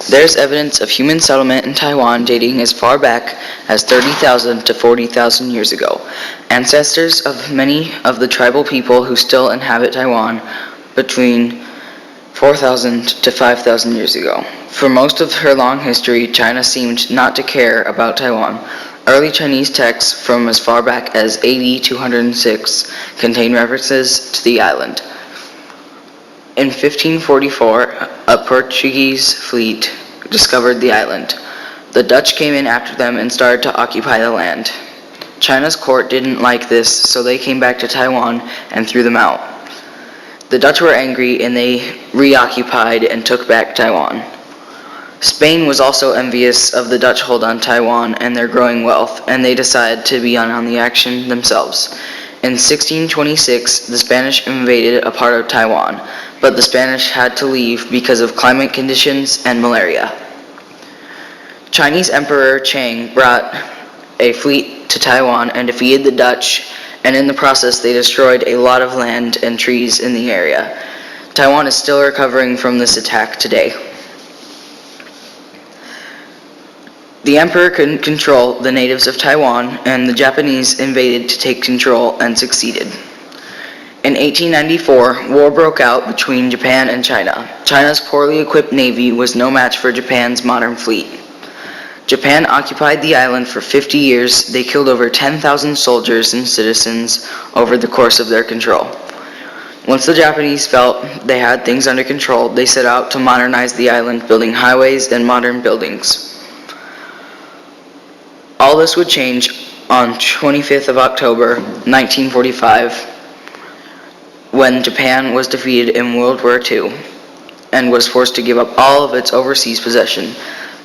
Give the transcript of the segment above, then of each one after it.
There's evidence of human settlement in Taiwan dating as far back as 30,000 to 40,000 years ago. Ancestors of many of the tribal people who still inhabit Taiwan between 4,000 to 5,000 years ago. For most of her long history, China seemed not to care about Taiwan. Early Chinese texts from as far back as AD 206 contain references to the island. In 1544, a Portuguese fleet discovered the island. The Dutch came in after them and started to occupy the land. China's court didn't like this, so they came back to Taiwan and threw them out. The Dutch were angry and they reoccupied and took back Taiwan. Spain was also envious of the Dutch hold on Taiwan and their growing wealth, and they decided to be in on the action themselves. In 1626, the Spanish invaded a part of Taiwan, but the Spanish had to leave because of climate conditions and malaria. Chinese Emperor Chang brought a fleet to Taiwan and defeated the Dutch, and in the process they destroyed a lot of land and trees in the area. Taiwan is still recovering from this attack today. The emperor couldn't control the natives of Taiwan, and the Japanese invaded to take control and succeeded. In 1894, war broke out between Japan and China. China's poorly equipped navy was no match for Japan's modern fleet. Japan occupied the island for 50 years. They killed over 10,000 soldiers and citizens over the course of their control. Once the Japanese felt they had things under control, they set out to modernize the island, building highways and modern buildings. All this would change on 25th of October, 1945, when Japan was defeated in World War II and was forced to give up all of its overseas possession.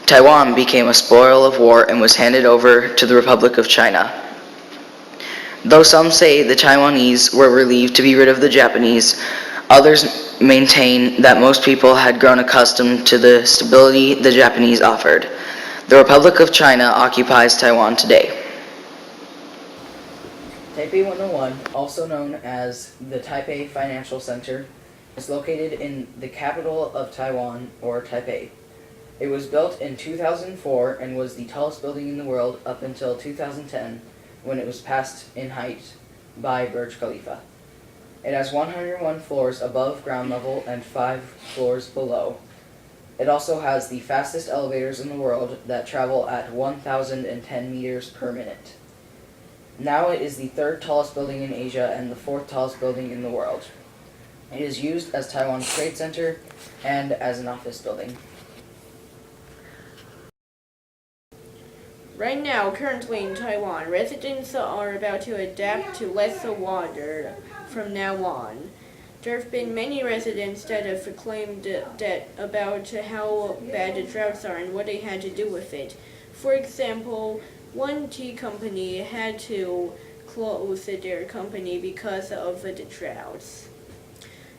Taiwan became a spoil of war and was handed over to the Republic of China. Though some say the Taiwanese were relieved to be rid of the Japanese, others maintain that most people had grown accustomed to the stability the Japanese offered. The Republic of China occupies Taiwan today. Taipei 101, also known as the Taipei Financial Center, is located in the capital of Taiwan, or Taipei. It was built in 2004 and was the tallest building in the world up until 2010, when it was passed in height by Burj Khalifa. It has 101 floors above ground level and 5 floors below. It also has the fastest elevators in the world that travel at 1,010 meters per minute. Now it is the 3rd tallest building in Asia and the 4th tallest building in the world. It is used as Taiwan's trade center and as an office building. Right now, currently in Taiwan, residents are about to adapt to less water from now on. There have been many residents that have claimed that about how bad the droughts are and what they had to do with it. For example, one tea company had to close their company because of the droughts.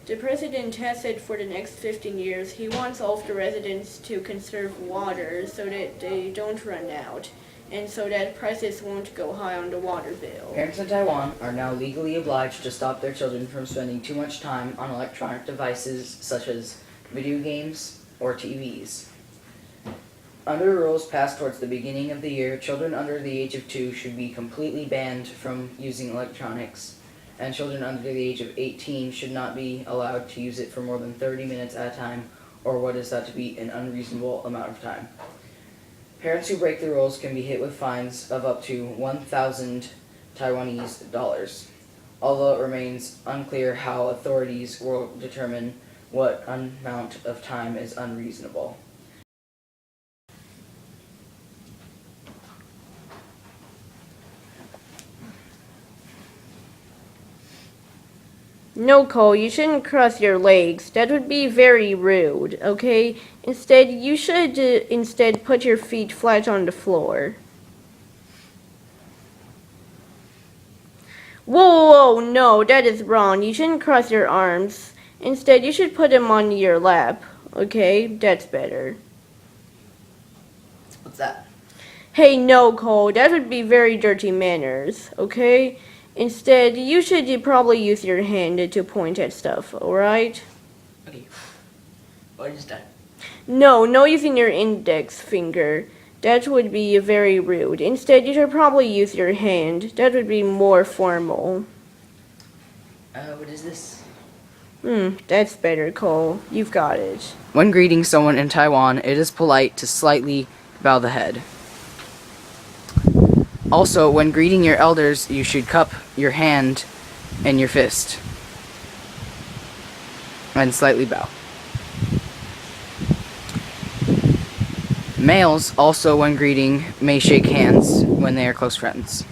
The president has said for the next 15 years he wants all of the residents to conserve water so that they don't run out, and so that prices won't go high on the water bill. Parents in Taiwan are now legally obliged to stop their children from spending too much time on electronic devices such as video games or TVs. Under rules passed towards the beginning of the year, children under the age of 2 should be completely banned from using electronics, and children under the age of 18 should not be allowed to use it for more than 30 minutes at a time, or what is thought to be an unreasonable amount of time. Parents who break the rules can be hit with fines of up to 1,000 Taiwanese dollars, although it remains unclear how authorities will determine what amount of time is unreasonable. No, Cole, you shouldn't cross your legs. That would be very rude, okay? Instead, you should put your feet flat on the floor. Whoa, no, that is wrong. You shouldn't cross your arms. Instead, you should put them on your lap, okay? That's better. What's that? Hey, no, Cole, that would be very dirty manners, okay? Instead, you should probably use your hand to point at stuff, alright? Okay. What is that? No, no using your index finger. That would be very rude. Instead, you should probably use your hand. That would be more formal. What is this? That's better, Cole. You've got it. When greeting someone in Taiwan, it is polite to slightly bow the head. Also, when greeting your elders, you should cup your hand and your fist. And slightly bow. Males, also when greeting, may shake hands when they are close friends.